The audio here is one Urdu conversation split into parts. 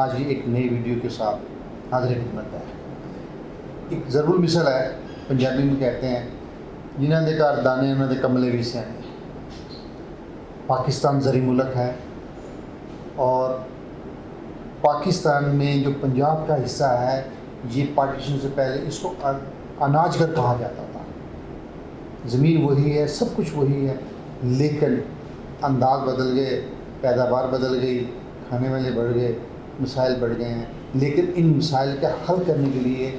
آج ہی ایک نئی ویڈیو کے ساتھ حاضر خدمت ہے۔ ایک ضرور مثال ہے، پنجابی میں کہتے ہیں جنہاں دے گھر دانے انہاں دے کملے بھی سیانے۔ پاکستان زرعی ملک ہے اور پاکستان میں جو پنجاب کا حصہ ہے، یہ پارٹیشن سے پہلے اس کو اناج گھر کہا جاتا تھا۔ زمین وہی ہے، سب کچھ وہی ہے، لیکن انداز بدل گئے، پیداوار بدل گئی، کھانے والے بڑھ گئے، مسائل بڑھ گئے ہیں۔ لیکن ان مسائل کا حل کرنے کے لیے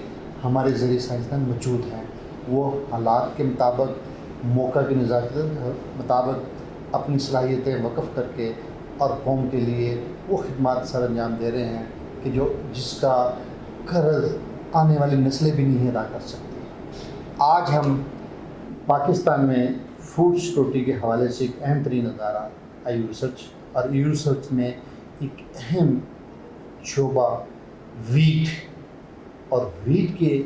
ہمارے زرعی سائنسدان موجود ہیں۔ وہ حالات کے مطابق، موقع کی نزاکت کے مطابق اپنی صلاحیتیں وقف کر کے اور قوم کے لیے وہ خدمات سر انجام دے رہے ہیں کہ جس کا قرض آنے والی نسلیں بھی نہیں ادا کر سکتی۔ آج ہم پاکستان میں فوڈ سیکورٹی کے حوالے سے ایک اہم ترین ادارہ آئی ریسرچ، اور ای ریسرچ میں ایک اہم شعبہ ویٹ، اور ویٹ کے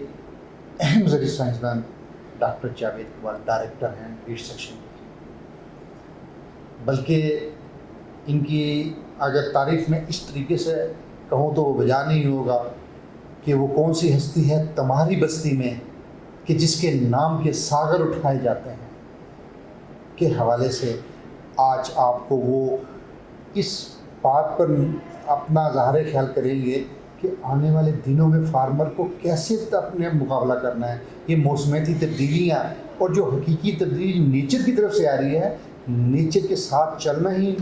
اہم زرعی سائنسدان ڈاکٹر جاوید اقبال ڈائریکٹر ہیں ویٹ سیکشن کے۔ بلکہ ان کی اگر تعریف میں اس طریقے سے کہوں تو وہ بجا نہیں ہوگا کہ وہ کون سی ہستی ہے تمہاری بستی میں کہ جس کے نام کے ساغر اٹھائے جاتے ہیں، کے حوالے سے آج آپ کو وہ اس بات پر اپنا ظاہر خیال کریں گے کہ آنے والے دنوں میں فارمر کو کیسے اپنے مقابلہ کرنا ہے۔ یہ موسمیاتی تبدیلیاں اور جو حقیقی تبدیلی نیچر کی طرف سے آ رہی ہے، نیچر کے ساتھ چلنا ہی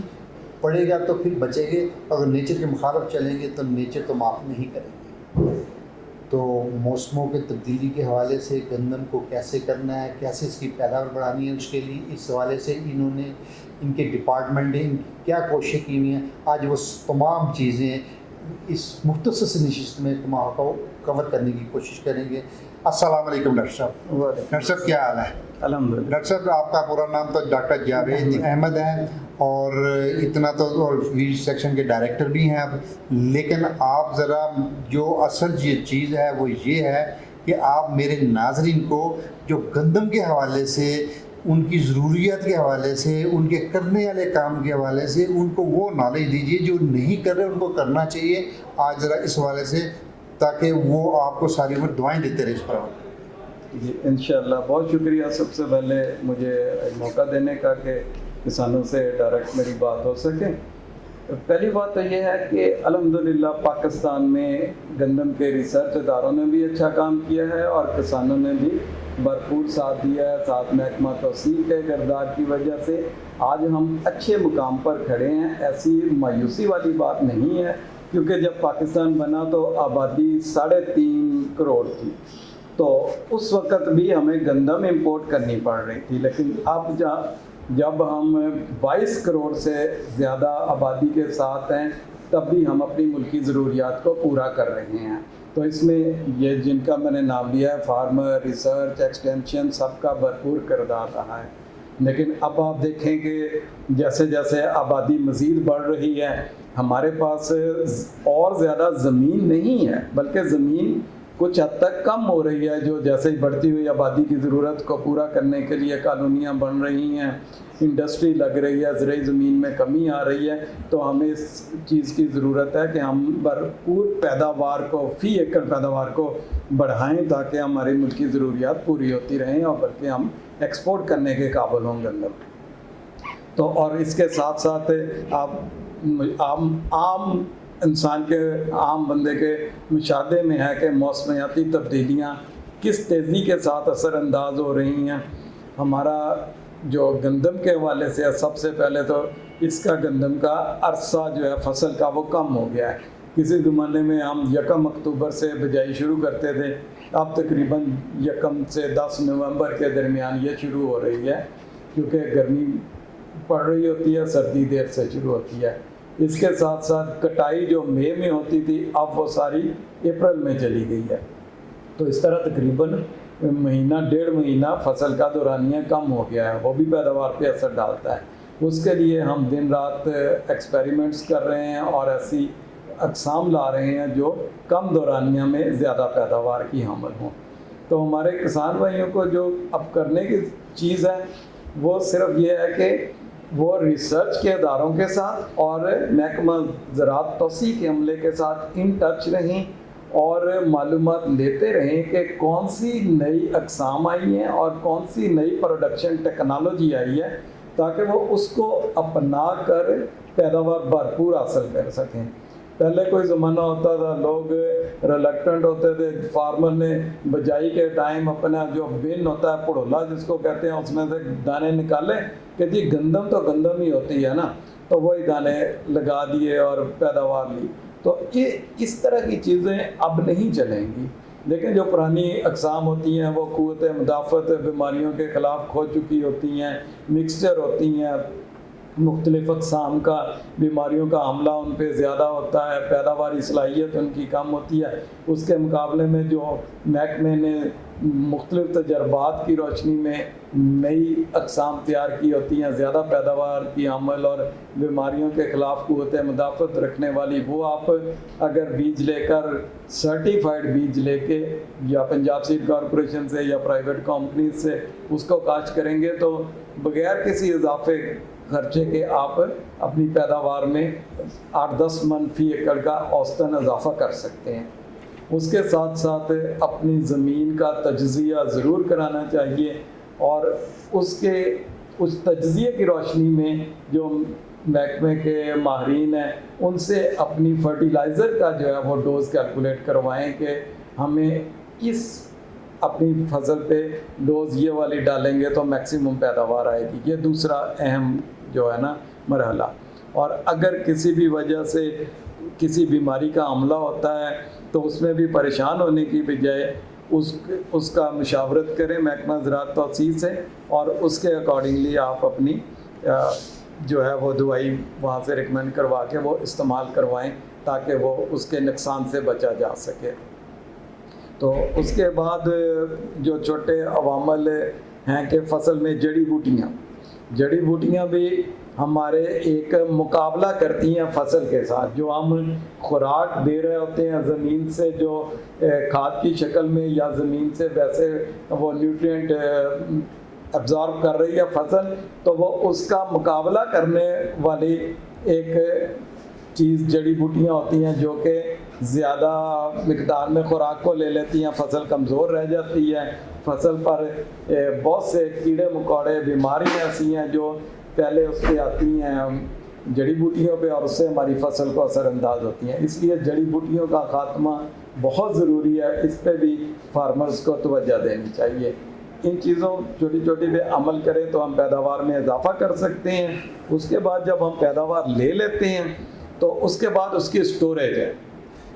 پڑے گا تو پھر بچیں گے، اگر نیچر کے مخالف چلیں گے تو نیچر تو معاف نہیں کریں گے۔ تو موسموں کے تبدیلی کے حوالے سے گندم کو کیسے کرنا ہے، کیسے اس کی پیداوار بڑھانی ہے، اس کے لیے اس حوالے سے انہوں نے، ان کے ڈپارٹمنٹ نے کیا کوششیں کی ہوئی ہیں، آج وہ تمام چیزیں اس مختصر سے نشست میں تمام کو کور کرنے کی کوشش کریں گے۔ السلام علیکم ڈاکٹر صاحب۔ ڈاکٹر صاحب کیا حال ہے؟ الحمدللہ۔ ڈاکٹر صاحب آپ کا پورا نام تو ڈاکٹر جاوید احمد ہے، اور اتنا تو ویٹ سیکشن کے ڈائریکٹر بھی ہیں اب، لیکن آپ ذرا جو اصل یہ چیز ہے وہ یہ ہے کہ آپ میرے ناظرین کو جو گندم کے حوالے سے، ان کی ضروریات کے حوالے سے، ان کے کرنے والے کام کے حوالے سے ان کو وہ نالج دیجیے جو نہیں کر رہے ان کو کرنا چاہیے آج ذرا اس حوالے سے، تاکہ وہ آپ کو ساری عمر دعائیں دیتے رہے اس پر۔ جی انشاءاللہ، بہت شکریہ سب سے پہلے مجھے موقع دینے کا کہ کسانوں سے ڈائریکٹ میری بات ہو سکے۔ پہلی بات تو یہ ہے کہ الحمدللہ پاکستان میں گندم کے ریسرچ اداروں نے بھی اچھا کام کیا ہے اور کسانوں نے بھی بھرپور ساتھ دیا ہے، ساتھ محکمہ توسیع کے کردار کی وجہ سے آج ہم اچھے مقام پر کھڑے ہیں۔ ایسی مایوسی والی بات نہیں ہے، کیونکہ جب پاکستان بنا تو آبادی 3.5 کروڑ تھی، تو اس وقت بھی ہمیں گندم امپورٹ کرنی پڑ رہی تھی، لیکن اب جب ہم 22 کروڑ سے زیادہ آبادی کے ساتھ ہیں، تب بھی ہم اپنی ملکی ضروریات کو پورا کر رہے ہیں۔ تو اس میں یہ جن کا میں نے نام لیا ہے، فارمر، ریسرچ، ایکسٹینشن، سب کا بھرپور کردار رہا ہے۔ لیکن اب آپ دیکھیں کہ جیسے جیسے آبادی مزید بڑھ رہی ہے، ہمارے پاس اور زیادہ زمین نہیں ہے، بلکہ زمین کچھ حد تک کم ہو رہی ہے، جو جیسے ہی بڑھتی ہوئی آبادی کی ضرورت کو پورا کرنے کے لیے کالونیاں بن رہی ہیں، انڈسٹری لگ رہی ہے، زرعی زمین میں کمی آ رہی ہے، تو ہمیں اس چیز کی ضرورت ہے کہ ہم بھرپور پیداوار کو، فی ایکڑ پیداوار کو بڑھائیں، تاکہ ہماری ملکی ضروریات پوری ہوتی رہیں اور بلکہ ہم ایکسپورٹ کرنے کے قابل ہوں گندم۔ تو اور اس کے ساتھ ساتھ آپ عام انسان کے، عام بندے کے مشاہدے میں ہے کہ موسمیاتی تبدیلیاں کس تیزی کے ساتھ اثر انداز ہو رہی ہیں۔ ہمارا جو گندم کے حوالے سے سب سے پہلے تو اس کا گندم کا عرصہ جو ہے فصل کا وہ کم ہو گیا ہے۔ کسی زمانے میں ہم 1 اکتوبر سے بجائی شروع کرتے تھے، اب تقریباً 1 سے 10 نومبر کے درمیان یہ شروع ہو رہی ہے، کیونکہ گرمی پڑ رہی ہوتی ہے، سردی دیر سے شروع ہوتی ہے۔ اس کے ساتھ ساتھ کٹائی جو مئی میں ہوتی تھی، اب وہ ساری اپریل میں چلی گئی ہے۔ تو اس طرح تقریباً مہینہ 1.5 مہینہ فصل کا دورانیہ کم ہو گیا ہے، وہ بھی پیداوار پہ اثر ڈالتا ہے۔ اس کے لیے ہم دن رات ایکسپیریمنٹس کر رہے ہیں اور ایسی اقسام لا رہے ہیں جو کم دورانیہ میں زیادہ پیداوار کی حامل ہوں۔ تو ہمارے کسان بھائیوں کو جو اب کرنے کی چیز ہے وہ صرف یہ ہے کہ وہ ریسرچ کے اداروں کے ساتھ اور محکمہ زراعت توسیع کے عملے کے ساتھ ان ٹچ رہیں اور معلومات لیتے رہیں کہ کون سی نئی اقسام آئی ہیں اور کون سی نئی پروڈکشن ٹیکنالوجی آئی ہے، تاکہ وہ اس کو اپنا کر پیداوار بھرپور حاصل کر سکیں۔ پہلے کوئی زمانہ ہوتا تھا، لوگ ریلیکٹنٹ ہوتے تھے، فارمر نے بجائی کے ٹائم اپنا جو بن ہوتا ہے پڑولا جس کو کہتے ہیں، اس میں سے دانے نکالے کہ جی گندم تو گندم ہی ہوتی ہے نا، تو وہی دانے لگا دیے اور پیداوار لی۔ تو یہ اس طرح کی چیزیں اب نہیں چلیں گی، لیکن جو پرانی اقسام ہوتی ہیں وہ قوت مدافعت بیماریوں کے خلاف کھو چکی ہوتی ہیں، مکسچر ہوتی ہیں، مختلف اقسام کا بیماریوں کا حملہ ان پہ زیادہ ہوتا ہے، پیداواری صلاحیت ان کی کم ہوتی ہے۔ اس کے مقابلے میں جو محکمے نے مختلف تجربات کی روشنی میں نئی اقسام تیار کی ہوتی ہیں، زیادہ پیداوار کی حمل اور بیماریوں کے خلاف قوت مدافعت رکھنے والی، وہ آپ اگر بیج لے کر سرٹیفائڈ بیج لے کے یا پنجاب سیڈ کارپوریشن سے یا پرائیویٹ کمپنیز سے اس کو کاشت کریں گے تو بغیر کسی اضافے خرچے کے آپ اپنی پیداوار میں 8-10 من فی ایکڑ کا اوسطاً اضافہ کر سکتے ہیں۔ اس کے ساتھ ساتھ اپنی زمین کا تجزیہ ضرور کرانا چاہیے، اور اس تجزیے کی روشنی میں جو محکمے کے ماہرین ہیں ان سے اپنی فرٹیلائزر کا جو ہے وہ ڈوز کیلکولیٹ کروائیں کہ ہمیں اس اپنی فصل پہ ڈوز یہ والی ڈالیں گے تو میکسیمم پیداوار آئے گی۔ یہ دوسرا اہم جو ہے نا مرحلہ۔ اور اگر کسی بھی وجہ سے کسی بیماری کا حملہ ہوتا ہے تو اس میں بھی پریشان ہونے کی بجائے اس کا مشاورت کریں محکمہ زراعت توسیع سے، اور اس کے اکارڈنگلی آپ اپنی جو ہے وہ دوائی وہاں سے ریکمینڈ کروا کے وہ استعمال کروائیں تاکہ وہ اس کے نقصان سے بچا جا سکے۔ تو اس کے بعد جو چھوٹے عوامل ہیں کہ فصل میں جڑی بوٹیاں بھی ہمارے ایک مقابلہ کرتی ہیں فصل کے ساتھ، جو ہم خوراک دے رہے ہوتے ہیں زمین سے، جو کھاد کی شکل میں یا زمین سے ویسے وہ نیوٹرینٹ ابزارب کر رہی ہے فصل، تو وہ اس کا مقابلہ کرنے والی ایک چیز جڑی بوٹیاں ہوتی ہیں جو کہ زیادہ مقدار میں خوراک کو لے لیتی ہیں، فصل کمزور رہ جاتی ہے، فصل پر بہت سے کیڑے مکوڑے بیماریاں ایسی ہیں جو پہلے اس پہ آتی ہیں جڑی بوٹیوں پہ، اور اس سے ہماری فصل کو اثر انداز ہوتی ہیں۔ اس لیے جڑی بوٹیوں کا خاتمہ بہت ضروری ہے، اس پہ بھی فارمرز کو توجہ دینی چاہیے۔ ان چیزوں چھوٹی چھوٹی پہ عمل کریں تو ہم پیداوار میں اضافہ کر سکتے ہیں۔ اس کے بعد جب ہم پیداوار لے لیتے ہیں تو اس کے بعد اس کی سٹوریج ہے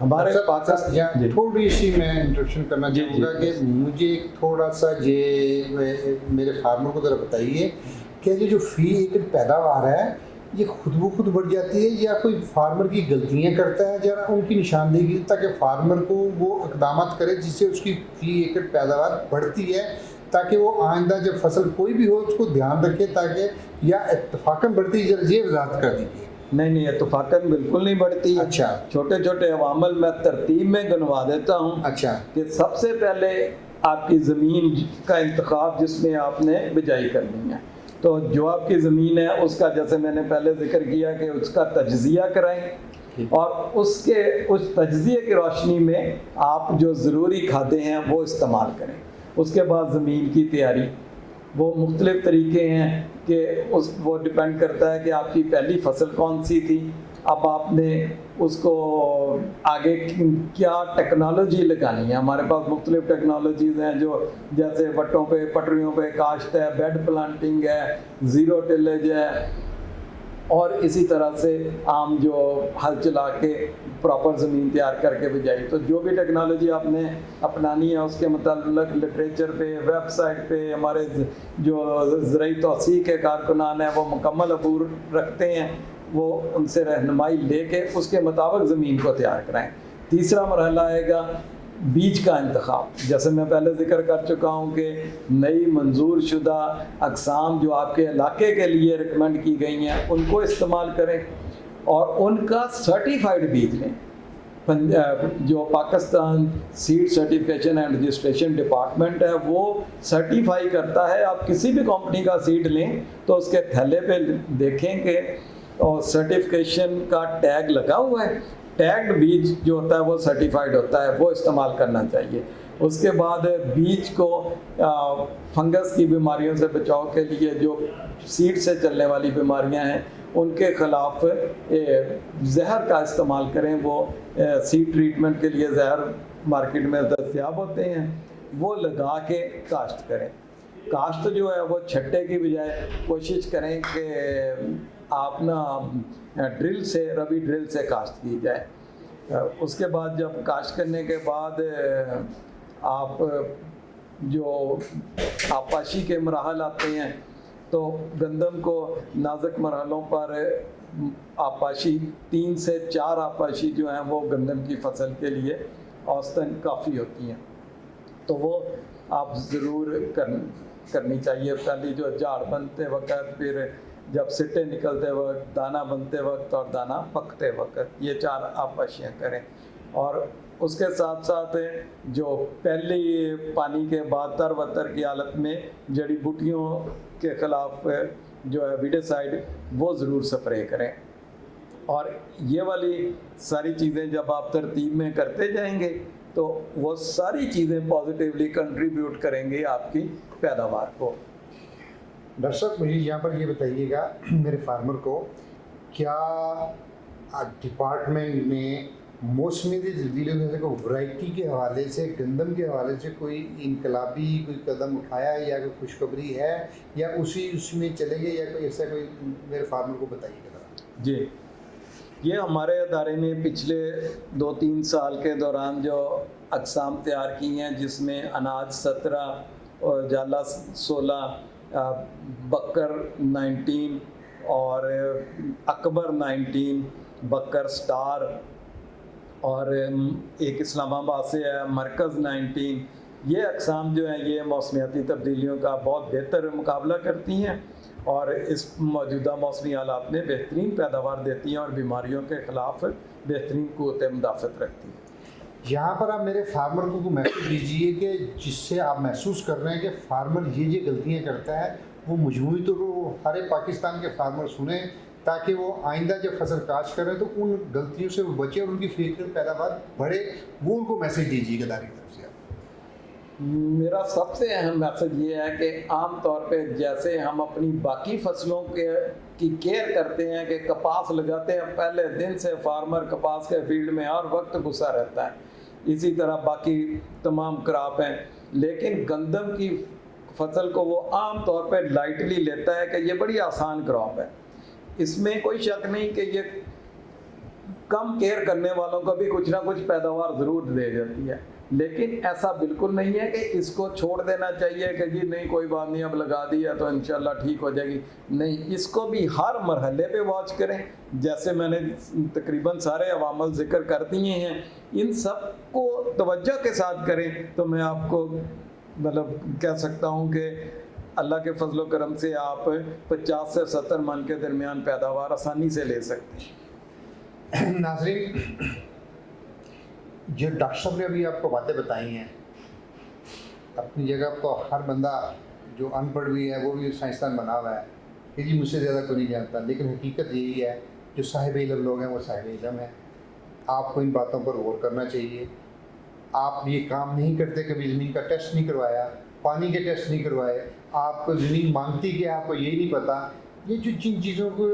ہمارے پاکستان۔ تھوڑی سی میں انٹروڈکشن کرنا چاہوں گا کہ مجھے ایک تھوڑا سا میرے فارمر کو ذرا بتائیے کہ یہ جو فی ایکڑ پیداوار ہے یہ خود بخود بڑھ جاتی ہے یا کوئی فارمر کی غلطیاں کرتا ہے؟ ذرا ان کی نشاندہی تاکہ فارمر کو وہ اقدامات کرے جس سے اس کی فی ایکڑ پیداوار بڑھتی ہے، تاکہ وہ آئندہ جب فصل کوئی بھی ہو اس کو دھیان رکھے، تاکہ یا اتفاقاً بڑھتی ہے؟ یہ وضاحت کر دیجیے۔ نہیں اتفاقاً بالکل نہیں بڑھتی۔ اچھا، چھوٹے چھوٹے عوامل میں ترتیب میں گنوا دیتا ہوں۔ اچھا، کہ سب سے پہلے آپ کی زمین کا انتخاب جس میں آپ نے بجائی کرنی ہے، تو جو آپ کی زمین ہے اس کا، جیسے میں نے پہلے ذکر کیا کہ اس کا تجزیہ کرائیں، اور اس تجزیے کی روشنی میں آپ جو ضروری کھادیں ہیں وہ استعمال کریں۔ اس کے بعد زمین کی تیاری، وہ مختلف طریقے ہیں کہ وہ ڈیپینڈ کرتا ہے کہ آپ کی پہلی فصل کون سی تھی، اب آپ نے اس کو آگے کیا ٹیکنالوجی لگانی ہے۔ ہمارے پاس مختلف ٹیکنالوجیز ہیں جو جیسے وٹوں پہ پٹریوں پہ کاشت ہے، بیڈ پلانٹنگ ہے، زیرو ٹیلیج ہے، اور اسی طرح سے عام جو ہل چلا کے پراپر زمین تیار کر کے بجائی۔ تو جو بھی ٹیکنالوجی آپ نے اپنانی ہے اس کے متعلق لٹریچر پہ، ویب سائٹ پہ ہمارے جو زرعی توسیع کے کارکنان ہیں وہ مکمل عبور رکھتے ہیں، وہ ان سے رہنمائی لے کے اس کے مطابق زمین کو تیار کرائیں۔ تیسرا مرحلہ آئے گا بیج کا انتخاب۔ جیسے میں پہلے ذکر کر چکا ہوں کہ نئی منظور شدہ اقسام جو آپ کے علاقے کے لیے ریکمینڈ کی گئی ہیں ان کو استعمال کریں، اور ان کا سرٹیفائڈ بیج لیں۔ جو Pakistan seed certification and registration department ہے وہ سرٹیفائی کرتا ہے. آپ کسی بھی کمپنی کا سیڈ لیں تو اس کے تھیلے پہ دیکھیں کہ سرٹیفکیشن کا ٹیگ لگا ہوا ہے. ٹیگڈ بیج جو ہوتا ہے وہ سرٹیفائڈ ہوتا ہے, وہ استعمال کرنا چاہیے. اس کے بعد بیج کو فنگس کی بیماریوں سے بچاؤ کے لیے جو سیڈ سے چلنے والی بیماریاں ہیں ان کے خلاف زہر کا استعمال کریں. وہ سیڈ ٹریٹمنٹ کے لیے زہر مارکیٹ میں دستیاب ہوتے ہیں, وہ لگا کے کاشت کریں. کاشت جو ہے وہ چھٹے کی بجائے کوشش کریں کہ آپ نا ڈرل سے, ربی ڈرل سے کاشت کی جائے. اس کے بعد جب کاشت کرنے کے بعد آپ جو آپاشی کے مراحل آتے ہیں تو گندم کو نازک مرحلوں پر آپاشی 3 سے 4 آپاشی جو ہیں وہ گندم کی فصل کے لیے اوسطاً کافی ہوتی ہیں, تو وہ آپ ضرور کرنی چاہیے. پہلی جو جھاڑ بنتے وقت, پھر جب سٹے نکلتے وقت, دانہ بنتے وقت اور دانہ پکتے وقت, یہ 4 آپاشیاں کریں. اور اس کے ساتھ ساتھ جو پہلی پانی کے بعد تر وتر کی حالت میں جڑی بوٹیوں کے خلاف جو ہے ویڈیسائڈ وہ ضرور سپرے کریں. اور یہ والی ساری چیزیں جب آپ ترتیب میں کرتے جائیں گے تو وہ ساری چیزیں پازیٹیولی کنٹریبیوٹ کریں گے آپ کی پیداوار کو. ڈاکٹر صاحب مجھے یہاں پر یہ بتائیے گا میرے فارمر کو, کیا ڈپارٹمنٹ نے موسمی تبدیلیوں کو ورائٹی کے حوالے سے, گندم کے حوالے سے کوئی انقلابی کوئی قدم اٹھایا ہے یا کوئی خوشخبری ہے, یا اس میں چلے گئے, یا کوئی ایسا کوئی میرے فارمر کو بتائیے گا. جی, یہ ہمارے ادارے نے پچھلے 2-3 سال کے دوران جو اقسام تیار کی ہیں جس میں اناج 17 اور جالا 16, بکر 19 اور اکبر 19, بکر سٹار, اور ایک اسلام آباد سے ہے مرکز 19, یہ اقسام جو ہیں یہ موسمیاتی تبدیلیوں کا بہت بہتر مقابلہ کرتی ہیں اور اس موجودہ موسمی حالات میں بہترین پیداوار دیتی ہیں اور بیماریوں کے خلاف بہترین قوت مدافعت رکھتی ہیں. یہاں پر آپ میرے فارمر کو میسج دیجیے کہ جس سے آپ محسوس کر رہے ہیں کہ فارمر یہ غلطیاں کرتا ہے, وہ مجموعی طور پر سارے پاکستان کے فارمر سنیں تاکہ وہ آئندہ جب فصل کاشت کریں تو ان غلطیوں سے وہ بچے اور ان کی فیوچر پیداوار بڑھے. وہ ان کو میسج دیجیے گا ادارے کی طرف سے. میرا سب سے اہم میسج یہ ہے کہ عام طور پہ جیسے ہم اپنی باقی فصلوں کی کیئر کرتے ہیں کہ کپاس لگاتے ہیں, پہلے دن سے فارمر کپاس کے فیلڈ میں ہر وقت گھسا رہتا ہے, اسی طرح باقی تمام کراپ ہیں, لیکن گندم کی فصل کو وہ عام طور پہ لائٹلی لیتا ہے کہ یہ بڑی آسان کراپ ہے. اس میں کوئی شک نہیں کہ یہ کم کیئر کرنے والوں کو بھی کچھ نہ کچھ پیداوار ضرور دے جاتی ہے, لیکن ایسا بالکل نہیں ہے کہ اس کو چھوڑ دینا چاہیے کہ جی نہیں کوئی بات نہیں اب لگا دیا تو انشاءاللہ ٹھیک ہو جائے گی. نہیں, اس کو بھی ہر مرحلے پہ واچ کریں. جیسے میں نے تقریباً سارے عوامل ذکر کر دیے ہیں, ان سب کو توجہ کے ساتھ کریں تو میں آپ کو مطلب کہہ سکتا ہوں کہ اللہ کے فضل و کرم سے آپ 50 سے 70 من کے درمیان پیداوار آسانی سے لے سکتے ہیں. ناظرین, جو ڈاکٹر صاحب نے ابھی آپ کو باتیں بتائی ہیں, اپنی جگہ تو ہر بندہ جو ان پڑھ بھی ہے وہ بھی سائنسدان بنا ہوا ہے کہ جی مجھ سے زیادہ کوئی نہیں جانتا, لیکن حقیقت یہی ہے جو صاحب علم لوگ ہیں وہ صاحب علم ہیں. آپ کو ان باتوں پر غور کرنا چاہیے. آپ یہ کام نہیں کرتے, کبھی زمین کا ٹیسٹ نہیں کروایا, پانی کے ٹیسٹ نہیں کروائے, آپ کو زمین مانگتی کہ آپ کو یہی نہیں پتہ. یہ جو جن چیزوں کو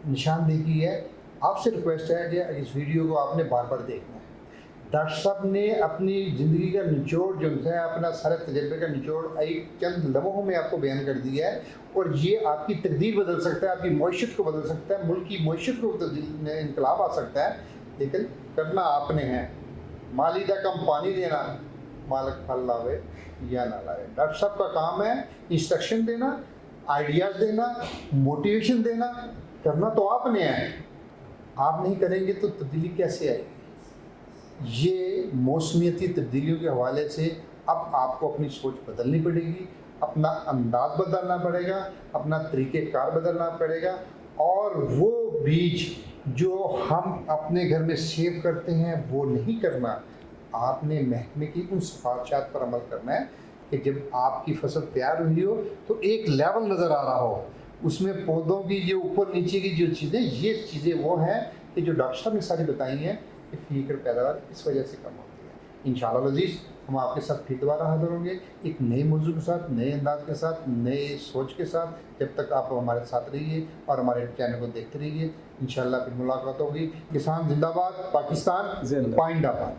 نشاندہی ہے, آپ سے ریکویسٹ ہے کہ اس ویڈیو کو آپ نے بار بار دیکھنا ہے. ڈاکٹر صاحب نے اپنی زندگی کا نچوڑ جو ہے, اپنا سارے تجربے کا نچوڑ ایک چند لمحوں میں آپ کو بیان کر دیا ہے, اور یہ آپ کی تقدیر بدل سکتا ہے, آپ کی معیشت کو بدل سکتا ہے, ملک کی معیشت کو انقلاب آ سکتا ہے. لیکن کرنا آپ نے ہے. مالی دا کم پانی دینا, مالک پھل لاوے یا نہ لاوے. ڈاکٹر صاحب کا کام ہے انسٹرکشن دینا, آئیڈیاز دینا, موٹیویشن دینا. کرنا تو آپ نے ہے. آپ نہیں کریں گے تو تبدیلی کیسے آئے گی؟ یہ موسمیاتی تبدیلیوں کے حوالے سے اب آپ کو اپنی سوچ بدلنی پڑے گی, اپنا انداز بدلنا پڑے گا, اپنا طریقہ کار بدلنا پڑے گا, اور وہ بیج جو ہم اپنے گھر میں سیو کرتے ہیں وہ نہیں کرنا. آپ نے محکمے کی ان سفارشات پر عمل کرنا ہے کہ جب آپ کی فصل تیار ہوئی ہو تو ایک لیول نظر آ رہا ہو, اس میں پودوں کی جو اوپر نیچے کی جو چیزیں, یہ چیزیں وہ ہیں کہ جو ڈاکٹر صاحب نے ساری بتائی ہیں کہ فی ایکڑ پیداوار اس وجہ سے کم ہوتی ہے. انشاءاللہ العزیز ہم آپ کے ساتھ پھر دوبارہ حاضر ہوں گے ایک نئے موضوع کے ساتھ, نئے انداز کے ساتھ, نئے سوچ کے ساتھ. جب تک آپ ہمارے ساتھ رہیے اور ہمارے چینل کو دیکھتے رہیے, انشاءاللہ پھر ملاقات ہوگی. کسان زندہ باد, پاکستان زندہ. پائندہ باد.